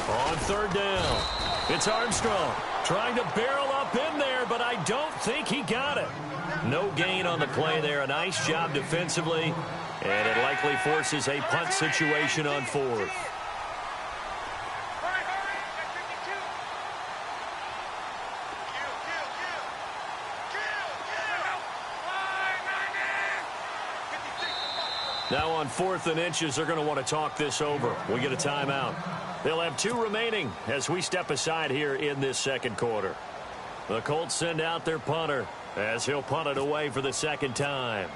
On third down, it's Armstrong trying to barrel up in there, but I don't think he got it. No gain on the play there. A nice job defensively, and it likely forces a punt situation on fourth. Now on 4th and inches, they're going to want to talk this over. We get a timeout. They'll have 2 remaining as we step aside here in this second quarter. The Colts send out their punter as he'll punt it away for the second time.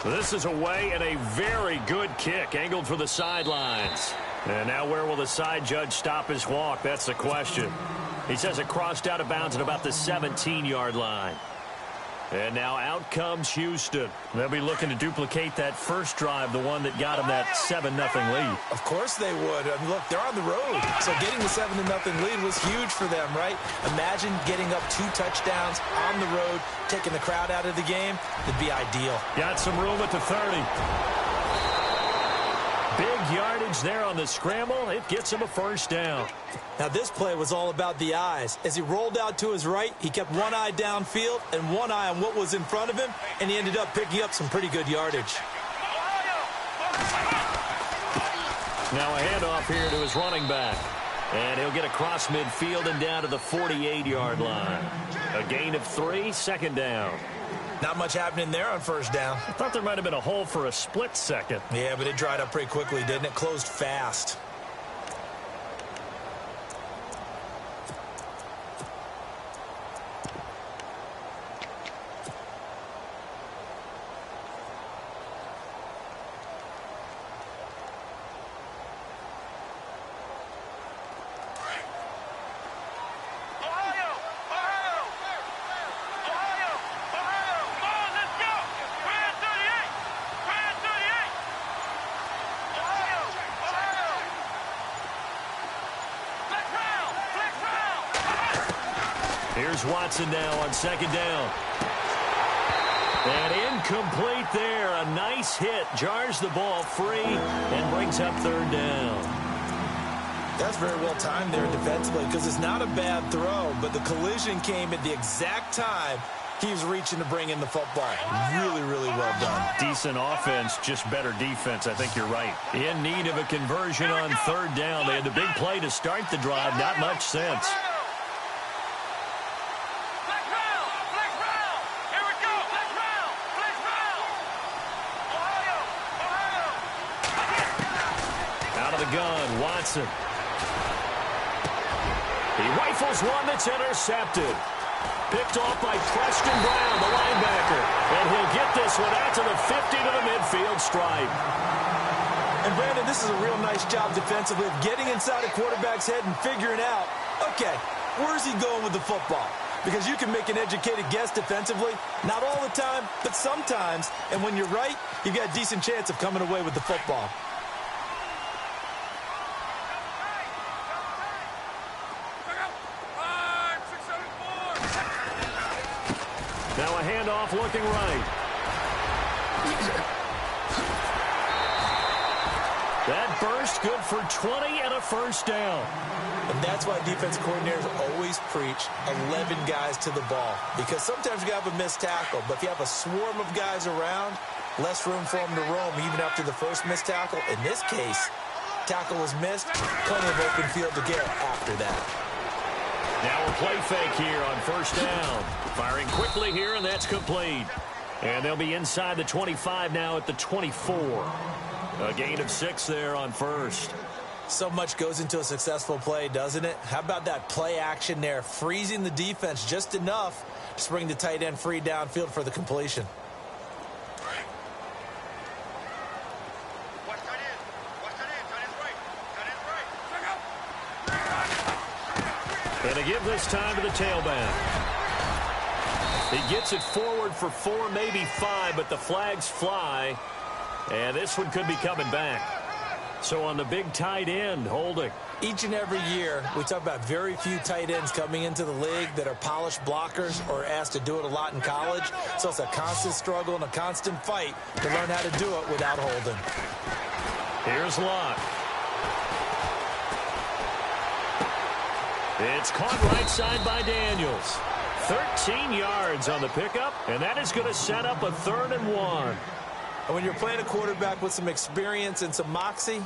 This is away and a very good kick angled for the sidelines. And now where will the side judge stop his walk? That's the question. He says it crossed out of bounds at about the 17-yard line. And now out comes Houston. They'll be looking to duplicate that first drive, the one that got them that 7-0 lead. Of course they would. I mean, look, they're on the road. So getting the 7-0 lead was huge for them, right? Imagine getting up 2 touchdowns on the road, taking the crowd out of the game. It'd be ideal. Got some room at the 30. Big yardage there on the scramble. It gets him a first down. Now, this play was all about the eyes. As he rolled out to his right, he kept one eye downfield and one eye on what was in front of him, and he ended up picking up some pretty good yardage. Now a handoff here to his running back. And he'll get across midfield and down to the 48-yard line. A gain of 3, second down. Not much happening there on first down. I thought there might have been a hole for a split second. Yeah, but it dried up pretty quickly, didn't it? Closed fast. Here's Watson now on second down. And incomplete there. A nice hit. Jars the ball free and brings up third down. That's very well timed there defensively because it's not a bad throw, but the collision came at the exact time he was reaching to bring in the football. Really, really well done. Decent offense, just better defense. I think you're right. In need of a conversion on third down. They had the big play to start the drive. Not much sense. Gun, Watson. He rifles one that's intercepted. Picked off by Preston Brown, the linebacker. And he'll get this one out to the 50 to the midfield stripe. And, Brandon, this is a real nice job defensively of getting inside a quarterback's head and figuring out, okay, where's he going with the football? Because you can make an educated guess defensively. Not all the time, but sometimes. And when you're right, you've got a decent chance of coming away with the football. Now a handoff looking right. That burst good for 20 and a first down. And that's why defense coordinators always preach 11 guys to the ball. Because sometimes you have a missed tackle, but if you have a swarm of guys around, less room for them to roam even after the first missed tackle. In this case, tackle was missed, plenty of open field to get after that. Now a play fake here on first down. Firing quickly here, and that's complete. And they'll be inside the 25 now at the 24. A gain of 6 there on first. So much goes into a successful play, doesn't it? How about that play action there? Freezing the defense just enough to bring the tight end free downfield for the completion. And to give this time to the tailback. He gets it forward for 4, maybe 5, but the flags fly. And this one could be coming back. So on the big tight end, holding. Each and every year, we talk about very few tight ends coming into the league that are polished blockers or asked to do it a lot in college. So it's a constant struggle and a constant fight to learn how to do it without holding. Here's Luck. It's caught right side by Daniels. 13 yards on the pickup, and that is going to set up a 3rd and 1. And when you're playing a quarterback with some experience and some moxie,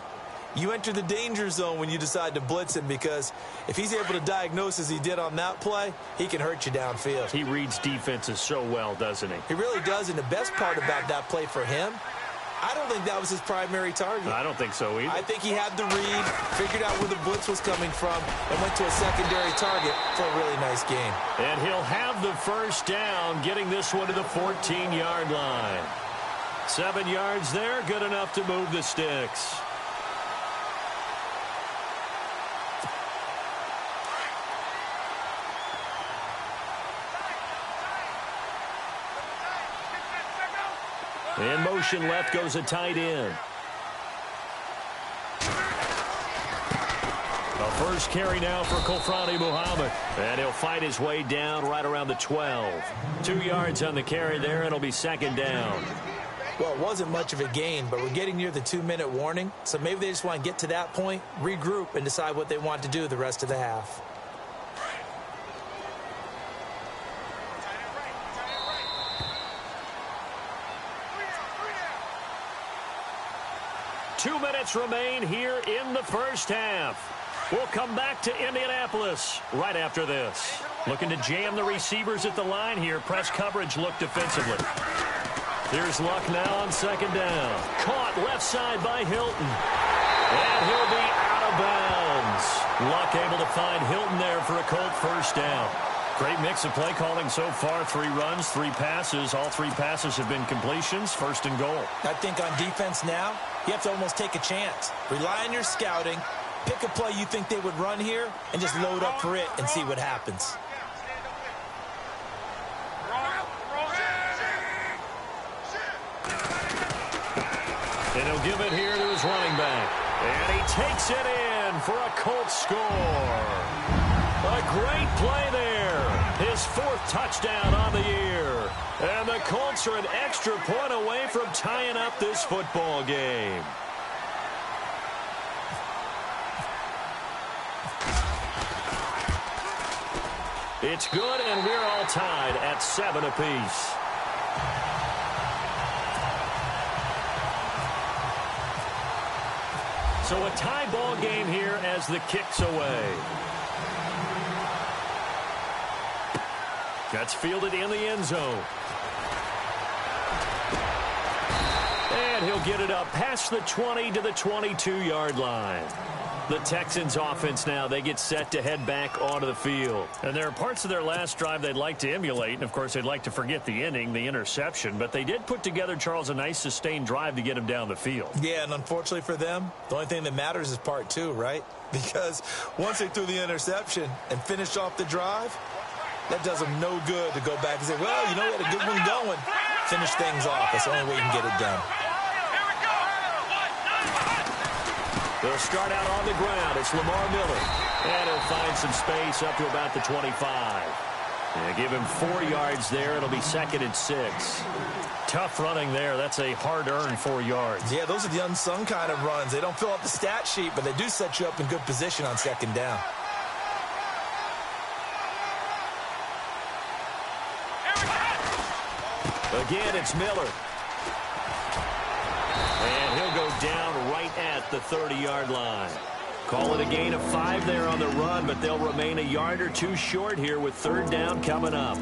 you enter the danger zone when you decide to blitz him, because if he's able to diagnose as he did on that play, he can hurt you downfield. He reads defenses so well, doesn't he? He really does, and the best part about that play for him, I don't think that was his primary target. I don't think so either. I think he had the read, figured out where the blitz was coming from, and went to a secondary target for a really nice game. And he'll have the first down, getting this one to the 14-yard line. 7 yards there, good enough to move the sticks. In motion left goes a tight end. A first carry now for Kofrani Muhammad. And he'll fight his way down right around the 12. 2 yards on the carry there, and it'll be 2nd down. Well, it wasn't much of a gain, but we're getting near the 2-minute warning. So maybe they just want to get to that point, regroup, and decide what they want to do the rest of the half. Two minutes remain here in the first half. We'll come back to Indianapolis right after this. Looking to jam the receivers at the line here. Press coverage look defensively. Here's Luck now on 2nd down. Caught left side by Hilton. And he'll be out of bounds. Luck able to find Hilton there for a Colt first down. Great mix of play calling so far. 3 runs, 3 passes. All 3 passes have been completions. 1st and goal. I think on defense now, you have to almost take a chance. Rely on your scouting. Pick a play you think they would run here and just load up for it and see what happens. And he'll give it here to his running back. And he takes it in for a Colts score. A great play there. His 4th touchdown on the year. And the Colts are an extra point away from tying up this football game. It's good, and we're all tied at 7 apiece. So a tie ball game here as the kick's away. That's fielded in the end zone. And he'll get it up past the 20 to the 22-yard line. The Texans offense now, they get set to head back onto the field. And there are parts of their last drive they'd like to emulate. And, of course, they'd like to forget the inning, the interception. But they did put together, Charles, a nice sustained drive to get him down the field. Yeah, and unfortunately for them, the only thing that matters is part 2, right? Because once they threw the interception and finished off the drive, that does them no good to go back and say, well, you know, we had a good one going. Finish things off. That's the only way you can get it done. They'll start out on the ground. It's Lamar Miller. And he'll find some space up to about the 25. And give him 4 yards there. It'll be 2nd and 6. Tough running there. That's a hard-earned 4 yards. Yeah, those are the unsung kind of runs. They don't fill up the stat sheet, but they do set you up in good position on 2nd down. Again, it's Miller. And he'll go down right at the 30-yard line. Call it a gain of 5 there on the run, but they'll remain a yard or 2 short here with 3rd down coming up.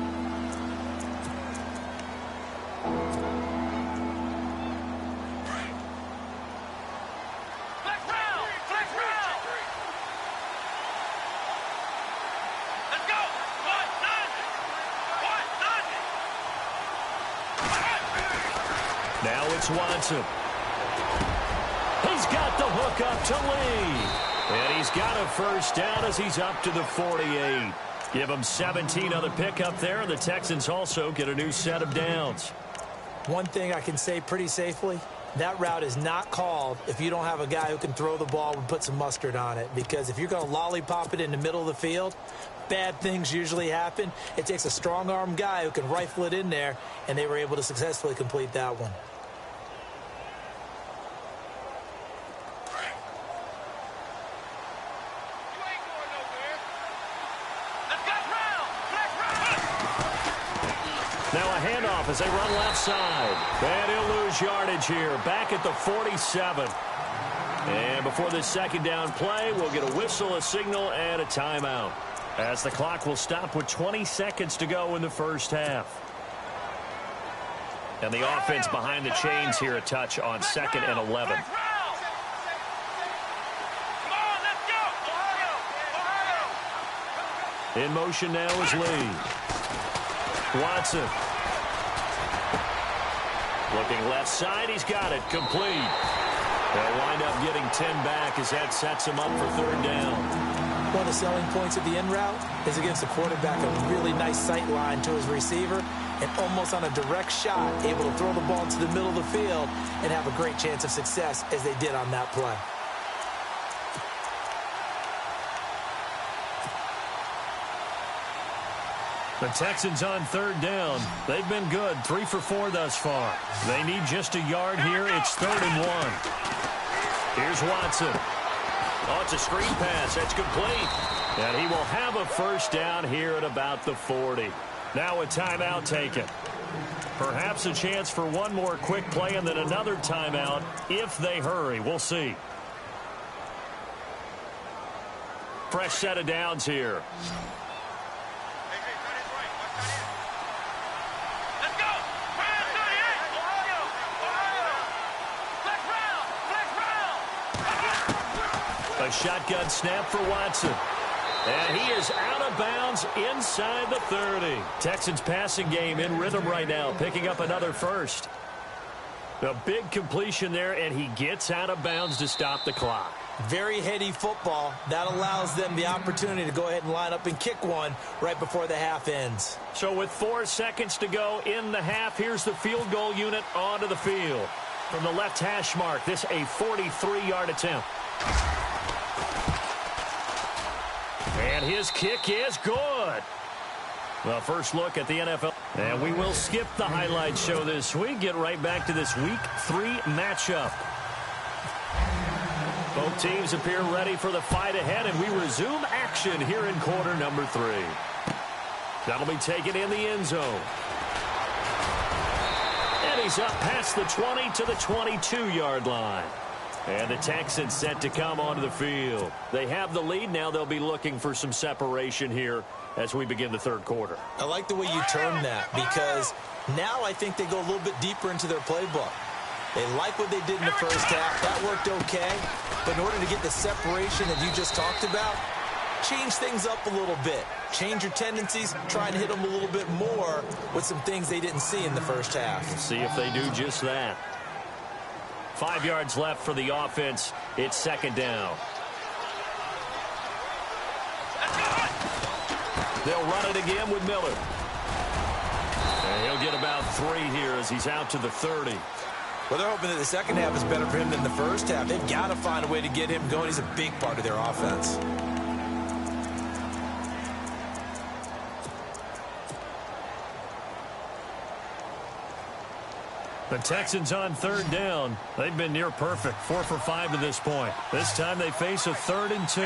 Now it's Watson. He's got the hook up to Lee. And he's got a first down as he's up to the 48. Give him 17 on the pickup there, and the Texans also get a new set of downs. One thing I can say pretty safely, That route is not called if you don't have a guy who can throw the ball and put some mustard on it. Because if you're going to lollipop it in the middle of the field, bad things usually happen. It takes a strong-arm guy who can rifle it in there, and they were able to successfully complete that one. Now a handoff as they run left side. And he'll lose yardage here. Back at the 47. And before this second down play, we'll get a whistle, a signal, and a timeout, as the clock will stop with 20 seconds to go in the first half. And the offense behind the chains here, a touch on 2nd and 11. In motion now is Lee. Watson. Looking left side, he's got it, complete. They'll wind up getting 10 back as that sets him up for 3rd down. One of the selling points of the in route is it gives the quarterback a really nice sight line to his receiver, and almost on a direct shot, able to throw the ball into the middle of the field and have a great chance of success as they did on that play. The Texans on 3rd down. They've been good, 3 for 4 thus far. They need just a yard here. It's 3rd and 1. Here's Watson. Oh, it's a screen pass. That's complete. And he will have a 1st down here at about the 40. Now a timeout taken. Perhaps a chance for one more quick play and then another timeout if they hurry. We'll see. Fresh set of downs here. A shotgun snap for Watson. And he is out of bounds inside the 30. Texans passing game in rhythm right now, picking up another 1st. A big completion there, and he gets out of bounds to stop the clock. Very heady football. That allows them the opportunity to go ahead and line up and kick one right before the half ends. So with 4 seconds to go in the half, here's the field goal unit onto the field. From the left hash mark, this a 43-yard attempt. And his kick is good. Well, first look at the NFL. And we will skip the highlight show this week. Get right back to this Week 3 matchup. Both teams appear ready for the fight ahead, and we resume action here in quarter number 3. That'll be taken in the end zone. And he's up past the 20 to the 22-yard line. And the Texans set to come onto the field. They have the lead. Now they'll be looking for some separation here as we begin the 3rd quarter. I like the way you term that, because now I think they go a little bit deeper into their playbook. They like what they did in the first half. That worked okay. But in order to get the separation that you just talked about, change things up a little bit. Change your tendencies. Try and hit them a little bit more with some things they didn't see in the first half. We'll see if they do just that. 5 yards left for the offense. It's 2nd down. They'll run it again with Miller. And he'll get about 3 here as he's out to the 30. Well, they're hoping that the second half is better for him than the first half. They've got to find a way to get him going. He's a big part of their offense. The Texans on 3rd down. They've been near perfect. 4 for 5 to this point. This time they face a 3rd and 2.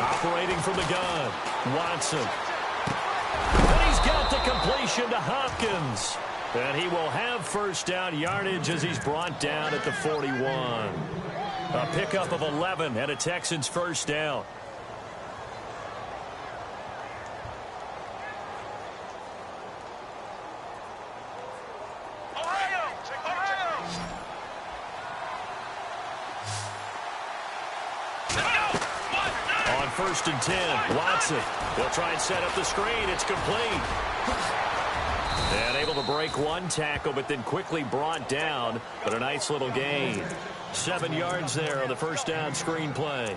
Operating from the gun. Watson. And he's got the completion to Hopkins. And he will have 1st down yardage as he's brought down at the 41. A pickup of 11 and a Texans 1st down. On 1st and 10, Watson. They'll try and set up the screen. It's complete. And able to break one tackle, but then quickly brought down. But a nice little gain. 7 yards there on the 1st down screen play.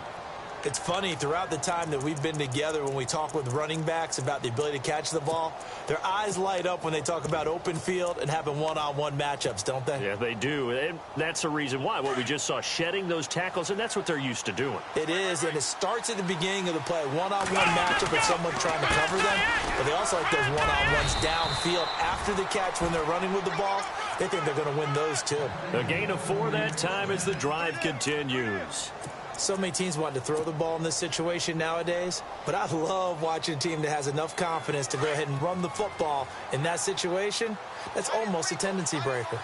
It's funny, throughout the time that we've been together, when we talk with running backs about the ability to catch the ball, their eyes light up when they talk about open field and having one-on-one matchups, don't they? Yeah, they do. And that's the reason why. What we just saw, shedding those tackles, and that's what they're used to doing. It is, and it starts at the beginning of the play. One-on-one matchup with someone trying to cover them, but they also like those one-on-ones downfield after the catch when they're running with the ball. They think they're going to win those, too. A gain of 4 that time as the drive continues. So many teams want to throw the ball in this situation nowadays, but I love watching a team that has enough confidence to go ahead and run the football in that situation. That's almost a tendency breaker.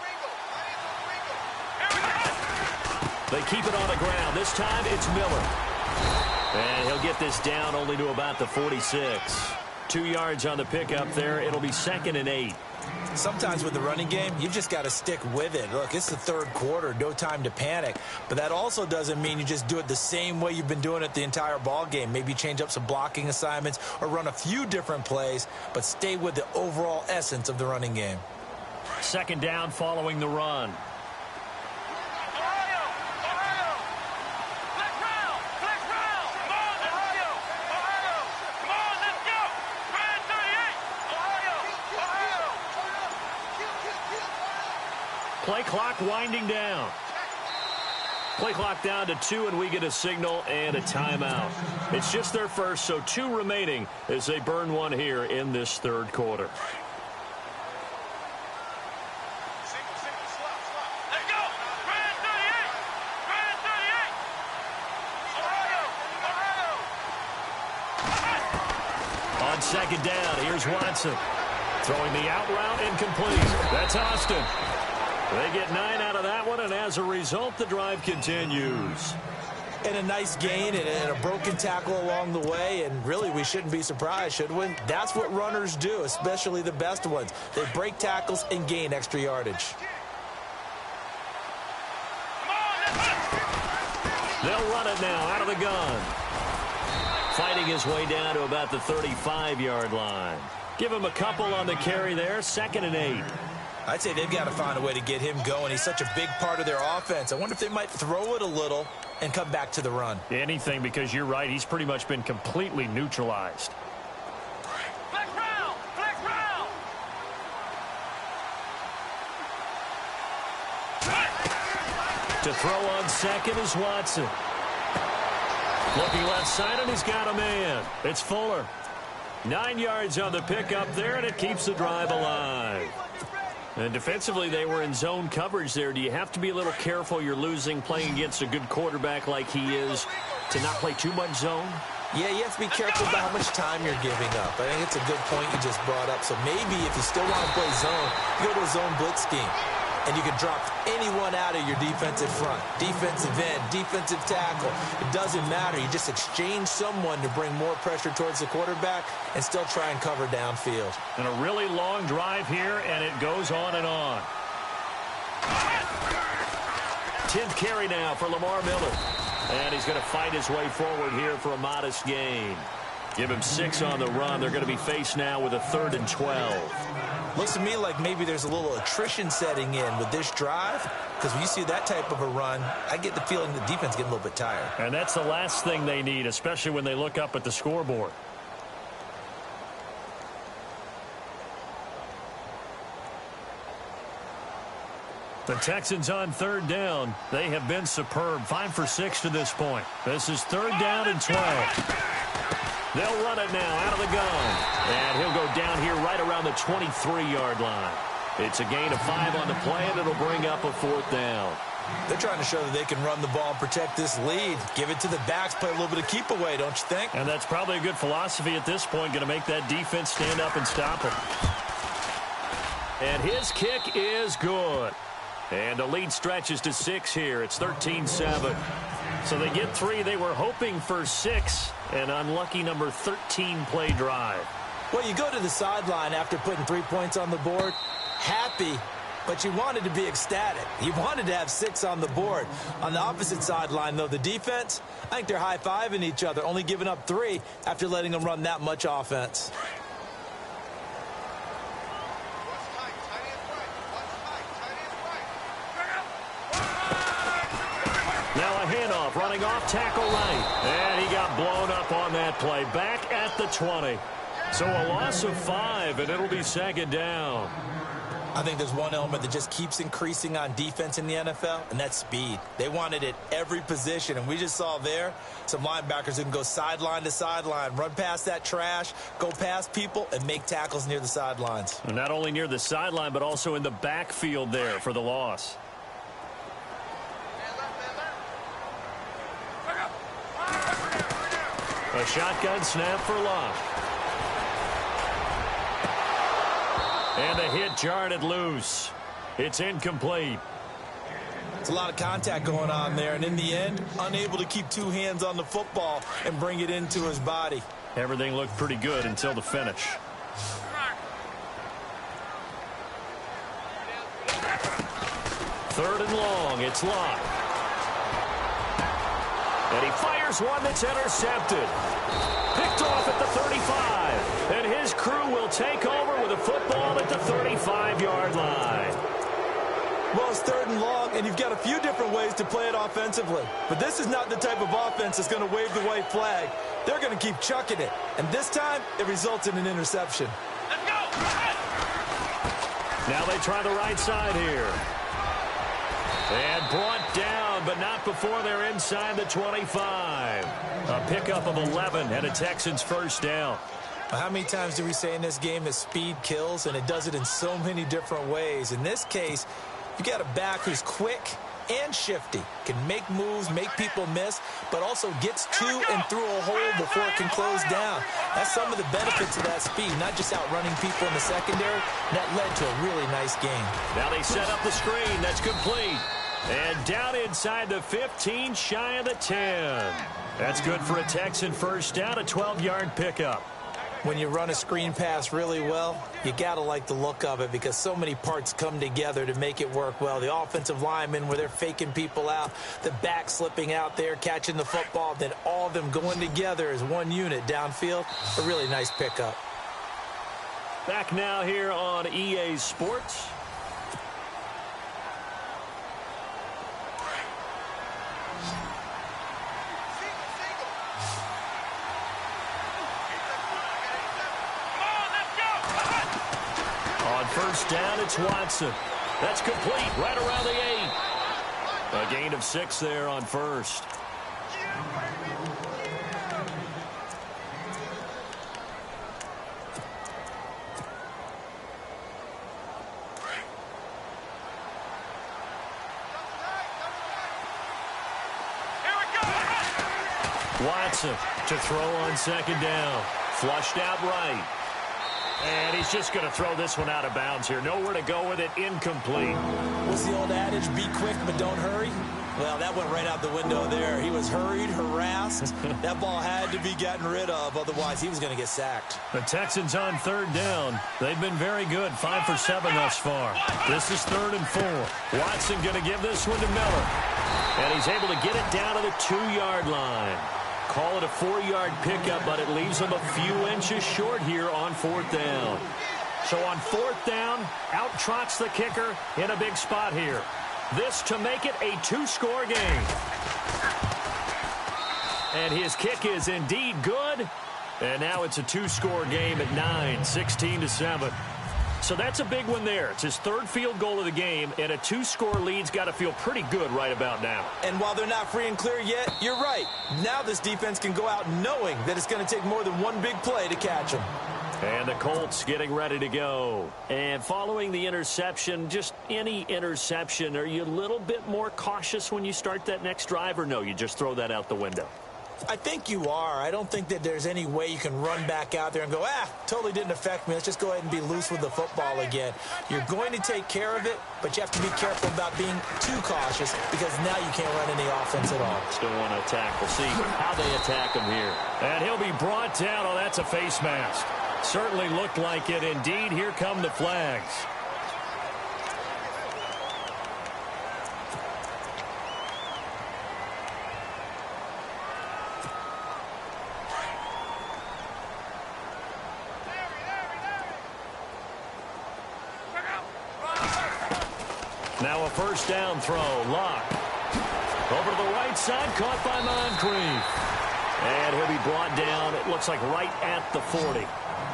They keep it on the ground. This time it's Miller. And he'll get this down only to about the 46. 2 yards on the pickup there. It'll be 2nd and 8. Sometimes with the running game, you've just got to stick with it. Look, it's the third quarter, no time to panic. But that also doesn't mean you just do it the same way you've been doing it the entire ball game. Maybe change up some blocking assignments or run a few different plays, but stay with the overall essence of the running game. 2nd down following the run. Play clock winding down. Play clock down to 2, and we get a signal and a timeout. It's just their first, so 2 remaining as they burn one here in this third quarter. On 2nd down, here's Watson. Throwing the out route, incomplete. That's Austin. They get 9 out of that one, and as a result, the drive continues. And a nice gain and a broken tackle along the way, and really we shouldn't be surprised, should we? That's what runners do, especially the best ones. They break tackles and gain extra yardage. They'll run it now out of the gun. Fighting his way down to about the 35-yard line. Give him a couple on the carry there, 2nd and 8. I'd say they've got to find a way to get him going. He's such a big part of their offense. I wonder if they might throw it a little and come back to the run. Anything, because you're right. He's pretty much been completely neutralized. Flex round! Flex round! To throw on 2nd is Watson. Looking left side, and he's got a man. It's Fuller. 9 yards on the pickup there, and it keeps the drive alive. And defensively, they were in zone coverage there. Do you have to be a little careful? You're losing playing against a good quarterback like he is to not play too much zone? Yeah, you have to be careful about how much time you're giving up. I think it's a good point you just brought up. So maybe if you still want to play zone, you go to a zone blitz scheme. And you can drop anyone out of your defensive front. Defensive end, defensive tackle. It doesn't matter. You just exchange someone to bring more pressure towards the quarterback and still try and cover downfield. And a really long drive here, and it goes on and on. 10th carry now for Lamar Miller. And he's going to fight his way forward here for a modest gain. Give him 6 on the run. They're going to be faced now with a 3rd and 12. Looks to me like maybe there's a little attrition setting in with this drive, because when you see that type of a run, I get the feeling the defense getting a little bit tired. And that's the last thing they need, especially when they look up at the scoreboard. The Texans on 3rd down. They have been superb. 5 for 6 to this point. This is 3rd down and 12. They'll run it now out of the gun. And he'll go down here right around the 23-yard line. It's a gain of 5 on the play, and it'll bring up a 4th down. They're trying to show that they can run the ball and protect this lead. Give it to the backs, play a little bit of keep away, don't you think? And that's probably a good philosophy at this point, going to make that defense stand up and stop him. And his kick is good. And the lead stretches to 6 here. It's 13-7. So they get 3. They were hoping for 6. An unlucky number 13 play drive. Well, you go to the sideline after putting 3 points on the board, happy, but you wanted to be ecstatic. You wanted to have 6 on the board. On the opposite sideline, though, the defense, I think they're high-fiving each other, only giving up 3 after letting them run that much offense. Now a handoff enough. Running off, tackle right. And he got blown up on that play. Back at the 20. So a loss of 5, and it'll be second down. I think there's one element that just keeps increasing on defense in the NFL, and that's speed. They want it at every position, and we just saw there some linebackers who can go sideline to sideline, run past that trash, go past people, and make tackles near the sidelines. And not only near the sideline, but also in the backfield there for the loss. A shotgun snap for Locke. And the hit jarred it loose. It's incomplete. It's a lot of contact going on there, and in the end, unable to keep two hands on the football and bring it into his body. Everything looked pretty good until the finish. Third and long, it's Locke. And he fires one that's intercepted. Picked off at the 35. And his crew will take over with a football at the 35-yard line. Well, it's third and long, and you've got a few different ways to play it offensively. But this is not the type of offense that's going to wave the white flag. They're going to keep chucking it. And this time, it results in an interception. Let's go! Now they try the right side here. And brought down, but not before they're inside the 25. A pickup of 11 and a Texans first down. How many times do we say in this game that speed kills, and it does it in so many different ways? In this case, you've got a back who's quick and shifty, can make moves, make people miss, but also gets to and through a hole before it can close down. That's some of the benefits of that speed, not just outrunning people in the secondary. That led to a really nice game. Now they set up the screen. That's complete. And down inside the 15, shy of the 10. That's good for a Texan first down, a 12-yard pickup. When you run a screen pass really well, you got to like the look of it because so many parts come together to make it work well. The offensive linemen where they're faking people out, the back slipping out there, catching the football, then all of them going together as one unit downfield. A really nice pickup. Back now here on EA Sports. First down, it's Watson. That's complete right around the 8. A gain of 6 there on first. Watson to throw on second down. Flushed out right. And he's just going to throw this one out of bounds here. Nowhere to go with it. Incomplete. What's the old adage? Be quick, but don't hurry. Well, that went right out the window there. He was hurried, harassed. That ball had to be gotten rid of. Otherwise, he was going to get sacked. The Texans on third down. They've been very good. 5 for 7 thus far. This is 3rd and 4. Watson going to give this one to Miller. And he's able to get it down to the 2-yard line. Call it a 4-yard pickup, but it leaves him a few inches short here on 4th down. So on 4th down, out trots the kicker in a big spot here. This to make it a 2-score game. And his kick is indeed good. And now it's a 2-score game at 9, 16-7. So that's a big one there. It's his 3rd field goal of the game, and a 2-score lead's got to feel pretty good right about now. And while they're not free and clear yet, you're right. Now this defense can go out knowing that it's going to take more than one big play to catch them. And the Colts getting ready to go. And following the interception, just any interception, are you a little bit more cautious when you start that next drive, or no, you just throw that out the window? I think you are. I don't think that there's any way you can run back out there and go, totally didn't affect me. Let's just go ahead and be loose with the football again. You're going to take care of it, but you have to be careful about being too cautious because now you can't run any offense at all. Still want to attack. We'll see how they attack him here. And he'll be brought down. Oh, that's a face mask. Certainly looked like it. Indeed, here come the flags. Now a first down throw. Locke. Over to the right side, caught by Moncrief. And he'll be brought down, it looks like right at the 40.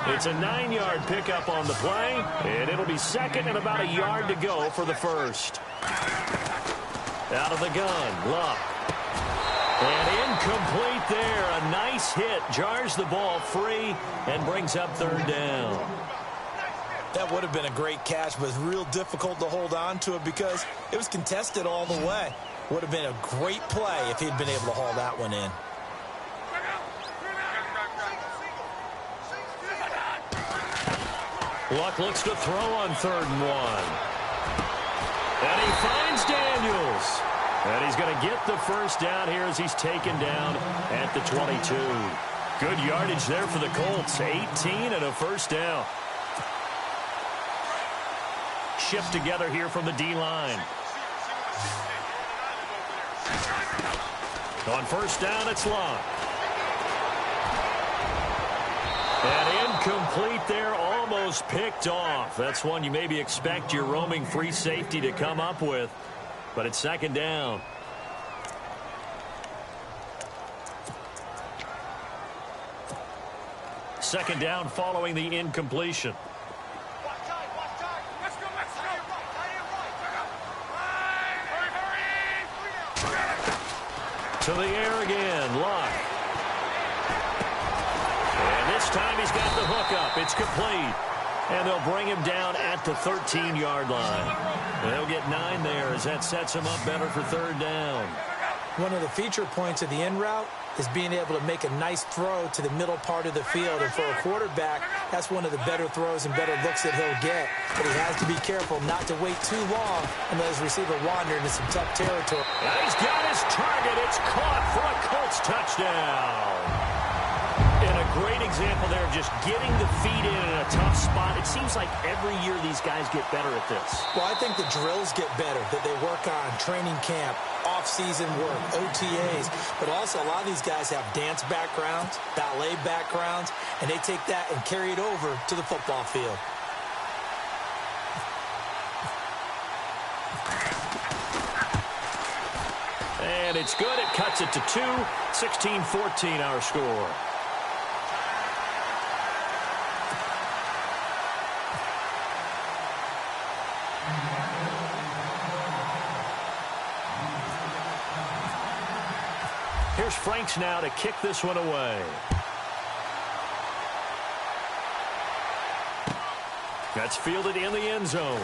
It's a 9-yard pickup on the play, and it'll be second and about a yard to go for the first. Out of the gun, Luck. And incomplete there. A nice hit, jars the ball free, and brings up third down. That would have been a great catch, but it's real difficult to hold on to it because it was contested all the way. Would have been a great play if he'd been able to haul that one in. Luck looks to throw on 3rd and 1. And he finds Daniels. And he's going to get the first down here as he's taken down at the 22. Good yardage there for the Colts. 18 and a first down. Shift together here from the D-line. On first down, it's Luck. And incomplete there, almost picked off. That's one you maybe expect your roaming free safety to come up with. But it's second down. Second down following the incompletion. To the air again, Luck. And this time he's got the hook up. It's complete. And they'll bring him down at the 13-yard line. They'll get 9 there as that sets him up better for third down. One of the feature points of the in route is being able to make a nice throw to the middle part of the field. And for a quarterback, that's one of the better throws and better looks that he'll get. But he has to be careful not to wait too long and let his receiver wander into some tough territory. And he's got his target. It's caught for a Colts touchdown. And a great example there of just getting the feet in a tough spot. It seems like every year these guys get better at this. Well, I think the drills get better that they work on, training camp, off-season work, OTAs. But also a lot of these guys have dance backgrounds, ballet backgrounds, and they take that and carry it over to the football field. And it's good. It cuts it to 2. 16-14 our score. Here's Franks now to kick this one away. That's fielded in the end zone.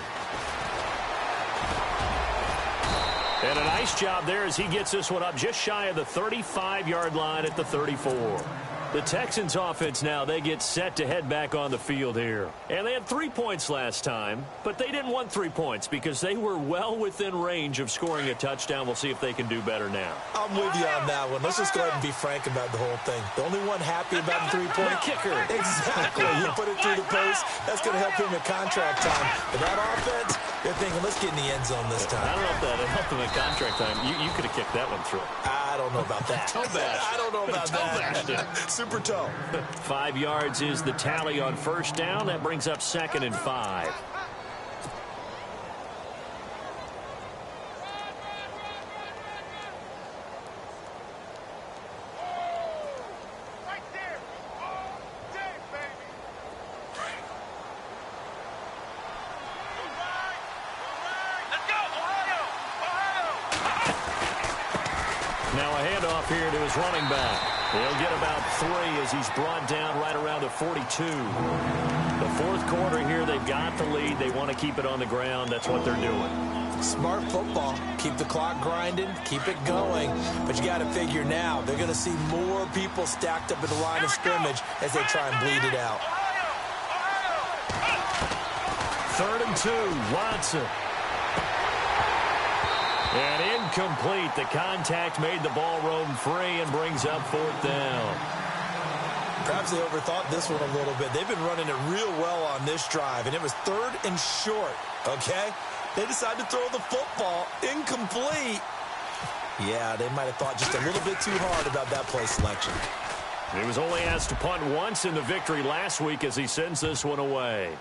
And a nice job there as he gets this one up just shy of the 35-yard line at the 34. The Texans offense now, they get set to head back on the field here. And they had 3 points last time, but they didn't want 3 points because they were well within range of scoring a touchdown. We'll see if they can do better now. I'm with you on that one. Let's just go ahead and be frank about the whole thing. The only one happy about the 3-point kicker. Exactly. You put it through the post. That's going to help him at contract time. But that offense, they're thinking, let's get in the end zone this time. I don't know if that helped him at contract time. You could have kicked that one through. I don't know about that. I don't know about that. Super toe. 5 yards is the tally on first down. That brings up 2nd and 5. Now a handoff here to his running back. He'll get about 3 as he's brought down right around the 42. The fourth quarter here, they've got the lead. They want to keep it on the ground. That's what they're doing. Smart football. Keep the clock grinding. Keep it going. But you got to figure now, they're going to see more people stacked up at the line of scrimmage as they try and bleed it out. 3rd and 2, Watson. And incomplete. The contact made the ball roam free and brings up 4th down. Perhaps they overthought this one a little bit. They've been running it real well on this drive, and it was 3rd and short, okay? They decided to throw the football incomplete. Yeah, they might have thought just a little bit too hard about that play selection. He was only asked to punt once in the victory last week as he sends this one away.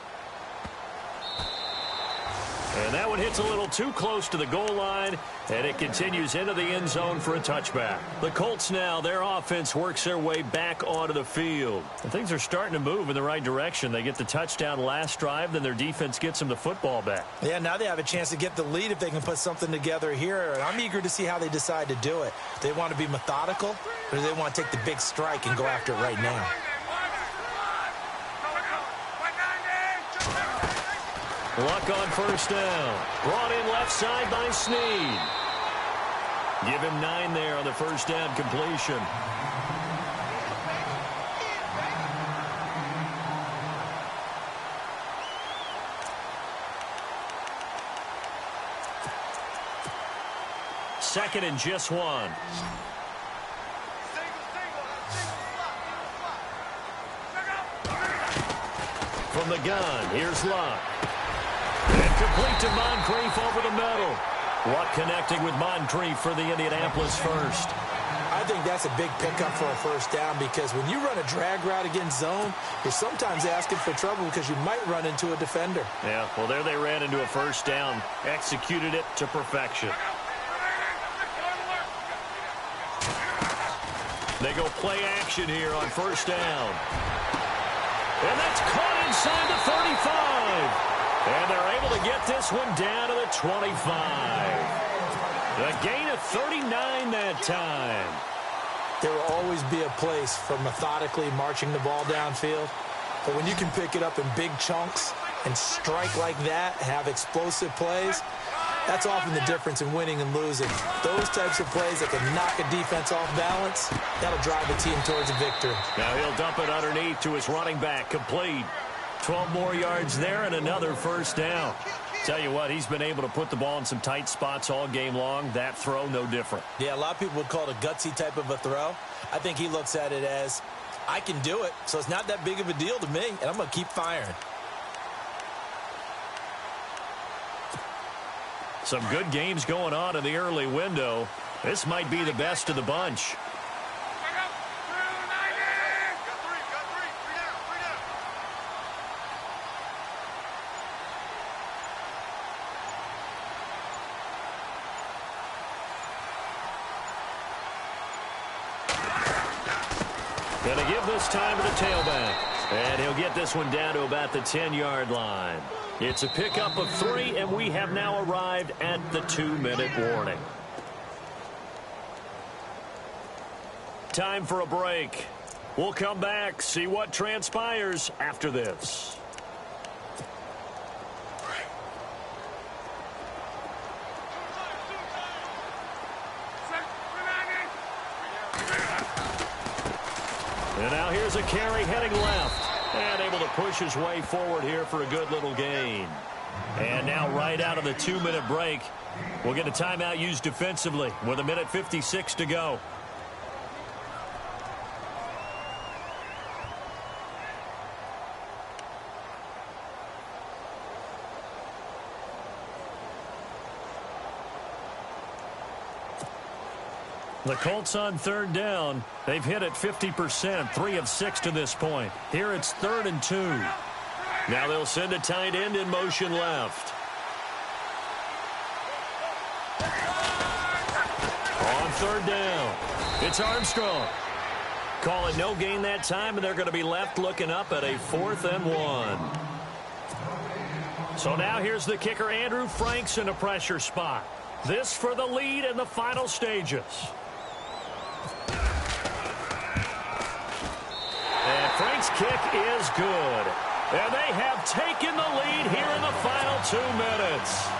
And that one hits a little too close to the goal line, and it continues into the end zone for a touchback. The Colts now, their offense works their way back onto the field. And things are starting to move in the right direction. They get the touchdown last drive, then their defense gets them the football back. Yeah, now they have a chance to get the lead if they can put something together here. And I'm eager to see how they decide to do it. Do they want to be methodical, or do they want to take the big strike and go after it right now? Luck on first down. Brought in left side by Snead. Give him 9 there on the first down completion. Second and just 1. From the gun, here's Luck. And complete to Moncrief over the middle. Luck connecting with Moncrief for the Indianapolis first. I think that's a big pickup for a first down because when you run a drag route against zone, you're sometimes asking for trouble because you might run into a defender. Yeah, well, there they ran into a first down. Executed it to perfection. They go play action here on first down. And that's caught inside the 35. And they're able to get this one down to the 25. A gain of 39 that time. There will always be a place for methodically marching the ball downfield. But when you can pick it up in big chunks and strike like that, have explosive plays, that's often the difference in winning and losing. Those types of plays that can knock a defense off balance, that'll drive a team towards a victory. Now he'll dump it underneath to his running back, complete. 12 more yards there and another first down. Tell you what, he's been able to put the ball in some tight spots all game long. That throw, no different. Yeah, a lot of people would call it a gutsy type of a throw. I think he looks at it as, I can do it, so it's not that big of a deal to me, and I'm going to keep firing. Some good games going on in the early window. This might be the best of the bunch. Going to give this time to the tailback. And he'll get this one down to about the 10-yard line. It's a pickup of 3, and we have now arrived at the 2-minute warning. Time for a break. We'll come back, see what transpires after this. And now here's a carry heading left. And able to push his way forward here for a good little gain. And now right out of the 2-minute break, we'll get a timeout used defensively with 1:56 to go. The Colts on third down. They've hit it 50%, 3 of 6 to this point. Here it's 3rd and 2. Now they'll send a tight end in motion left. On third down, it's Armstrong. Call it no gain that time, and they're going to be left looking up at a 4th and 1. So now here's the kicker, Andrew Franks, in a pressure spot. This for the lead in the final stages. And Frank's kick is good. And they have taken the lead here in the final 2 minutes.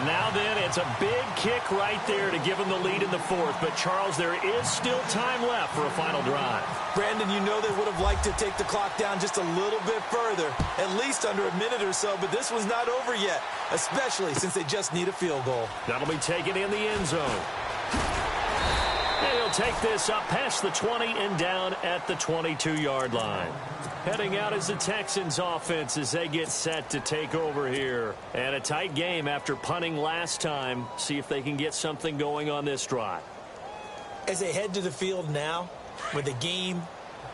Now then, it's a big kick right there to give them the lead in the 4th. But, Charles, there is still time left for a final drive. Brandon, you know they would have liked to take the clock down just a little bit further, at least under a minute or so. But this one's not over yet, especially since they just need a field goal. That'll be taken in the end zone. And he'll take this up past the 20 and down at the 22-yard line. Heading out is the Texans offense as they get set to take over here. And a tight game after punting last time. See if they can get something going on this drive. As they head to the field now, with the game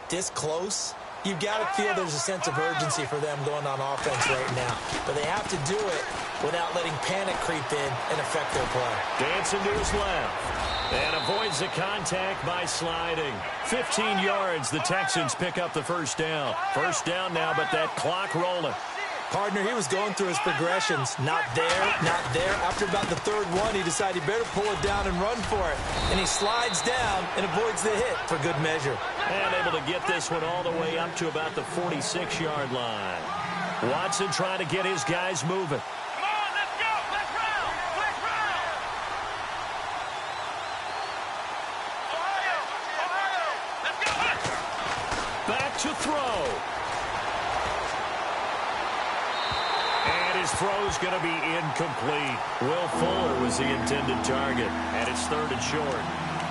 this close, You've got to feel there's a sense of urgency for them going on offense right now. But they have to do it without letting panic creep in and affect their play. Dancing to his left. And avoids the contact by sliding. 15 yards, the Texans pick up the first down. First down now, but that clock rolling. Partner, he was going through his progressions. Not there, not there. After about the third one, he decided he better pull it down and run for it. And he slides down and avoids the hit for good measure. And able to get this one all the way up to about the 46-yard line. Watson trying to get his guys moving. Come on, let's go. Let's round. Let's round. Ohio. Ohio. Let's go. Back to throw. And his throw's going to be incomplete. Will Fuller was the intended target. And it's third and short.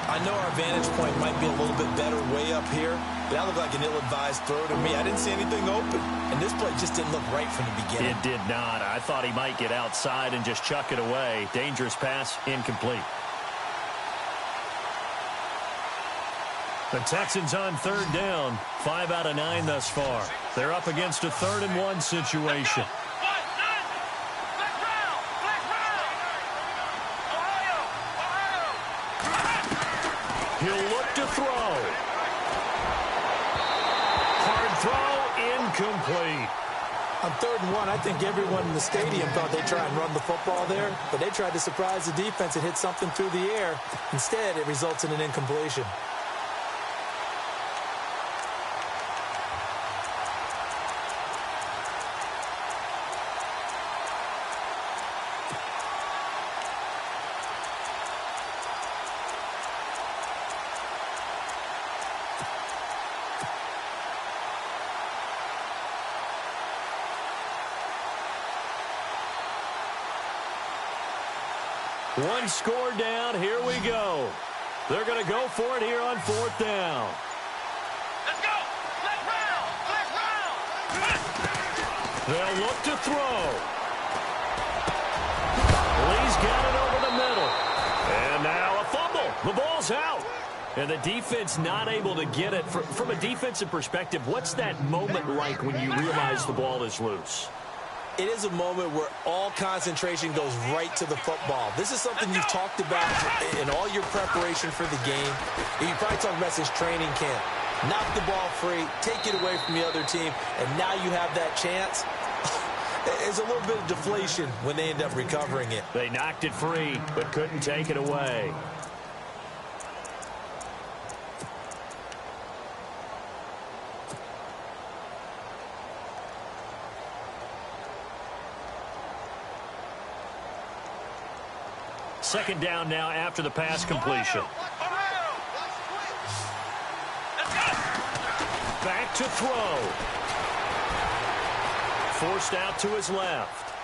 I know our vantage point might be a little bit better way up here, but that looked like an ill-advised throw to me. I didn't see anything open, and this play just didn't look right from the beginning. It did not. I thought he might get outside and just chuck it away. Dangerous pass, incomplete. The Texans on third down, 5 out of 9 thus far. They're up against a 3rd and 1 situation. He'll look to throw. Hard throw, incomplete. On 3rd and 1, I think everyone in the stadium thought they'd try and run the football there, but they tried to surprise the defense and hit something through the air. Instead, it results in an incompletion. One score down. Here we go. They're going to go for it here on 4th down. Let's go. Let's round. Let's round. They'll look to throw. Lee's got it over the middle. And now a fumble. The ball's out. And the defense not able to get it. From a defensive perspective, what's that moment like when you realize the ball is loose? It is a moment where all concentration goes right to the football. This is something you've talked about in all your preparation for the game. You probably talked about since training camp. Knock the ball free, take it away from the other team, and now you have that chance. There's a little bit of deflation when they end up recovering it. They knocked it free, but couldn't take it away. Second down now after the pass completion. Back to throw. Forced out to his left.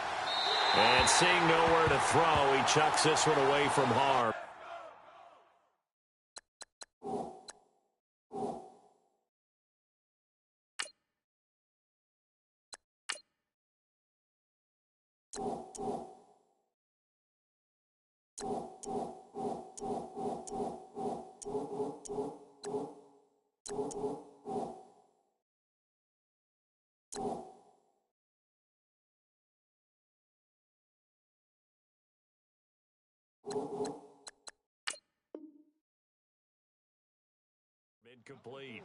And seeing nowhere to throw, he chucks this one away from harm. Incomplete.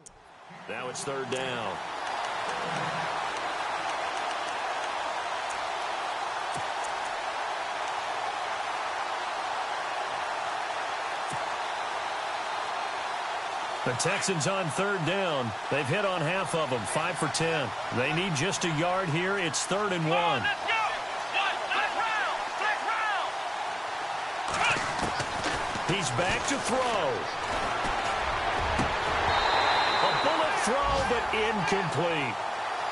Now it's 3rd down. The Texans on 3rd down. They've hit on half of them, 5 for 10. They need just a yard here. It's 3rd and 1. Let's go. Let's round. Let's round. He's back to throw. A bullet throw, but incomplete.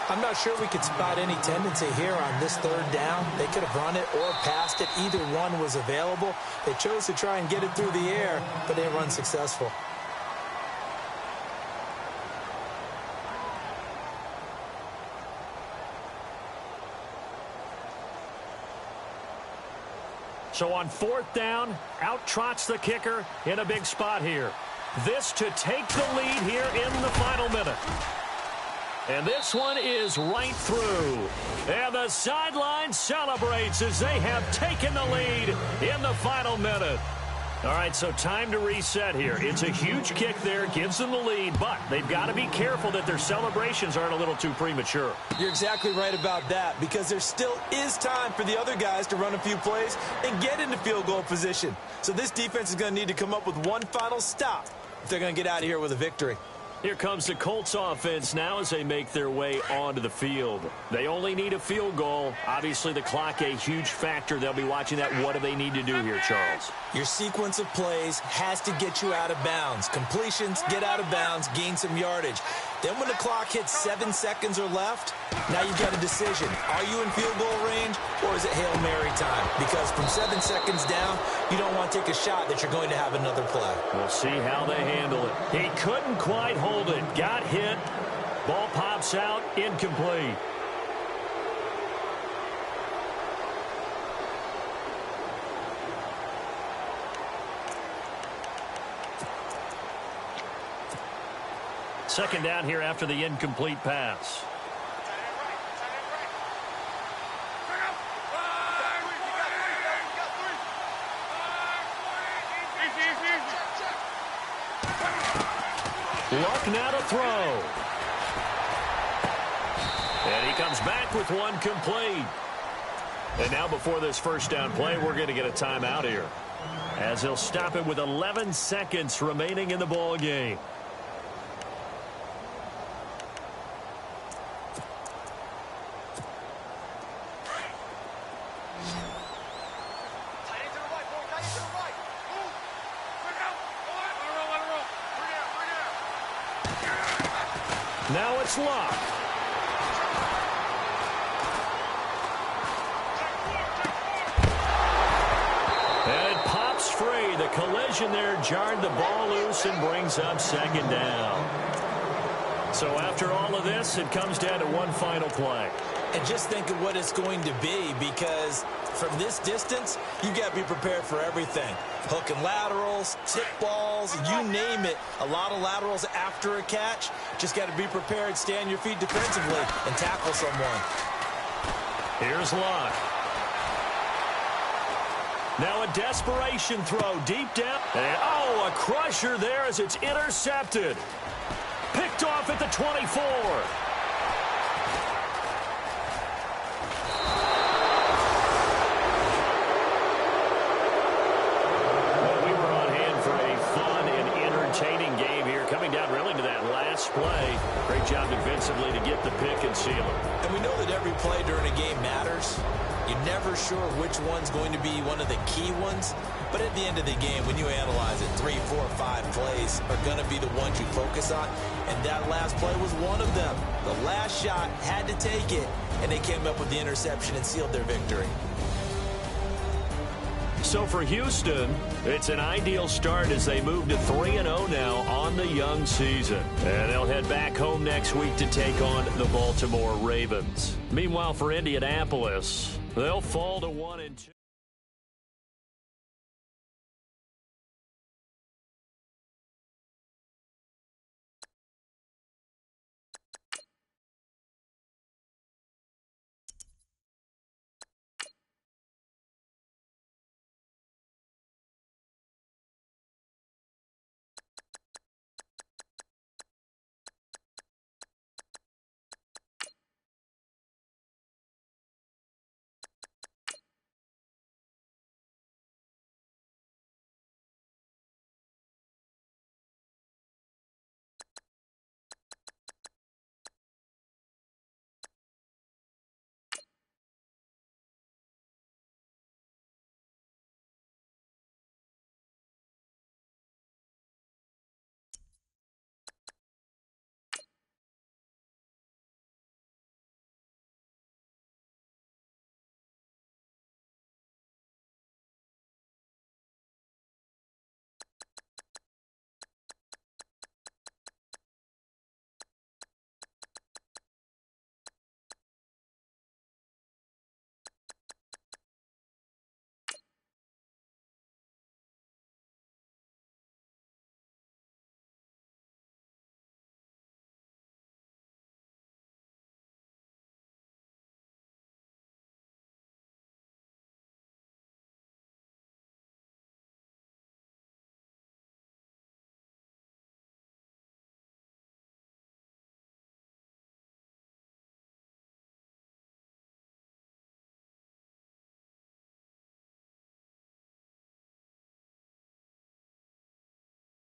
I'm not sure we could spot any tendency here on this 3rd down. They could have run it or passed it. Either one was available. They chose to try and get it through the air, but they were unsuccessful. So on 4th down, out trots the kicker in a big spot here. This to take the lead here in the final minute. And this one is right through. And the sideline celebrates as they have taken the lead in the final minute. All right, so time to reset here. It's a huge kick there, gives them the lead, but they've got to be careful that their celebrations aren't a little too premature. You're exactly right about that, because there still is time for the other guys to run a few plays and get into field goal position. So this defense is going to need to come up with one final stop if they're going to get out of here with a victory. Here comes the Colts offense now as they make their way onto the field. They only need a field goal. Obviously, the clock a huge factor. They'll be watching that. What do they need to do here, Charles? Your sequence of plays has to get you out of bounds. Completions, get out of bounds, gain some yardage. Then when the clock hits 7 seconds or left, now you've got a decision. Are you in field goal range, or is it Hail Mary time? Because from 7 seconds down, you don't want to take a shot that you're going to have another play. We'll see how they handle it. He couldn't quite hold it. Got hit. Ball pops out. Incomplete. Second down here after the incomplete pass. Luck now to throw. And he comes back with one complete. And now before this first down play, we're going to get a timeout here, as he'll stop it with 11 seconds remaining in the ball game. Now it's Luck. And it pops free. The collision there jarred the ball loose and brings up second down. So after all of this, it comes down to one final play. And just think of what it's going to be, because from this distance, you've got to be prepared for everything. Hook and laterals, tip balls, you name it. A lot of laterals after a catch. Just got to be prepared, stay on your feet defensively, and tackle someone. Here's Luck. Now a desperation throw deep down. And, oh, a crusher there as it's intercepted. Picked off at the 24. Play. Great job defensively to get the pick and seal it. And we know that every play during a game matters. You're never sure which one's going to be one of the key ones. But at the end of the game, when you analyze it, 3, 4, 5 plays are going to be the ones you focus on. And that last play was one of them. The last shot had to take it, and they came up with the interception and sealed their victory. So for Houston, it's an ideal start as they move to 3-0 now on the young season. And they'll head back home next week to take on the Baltimore Ravens. Meanwhile, for Indianapolis, they'll fall to 1-2.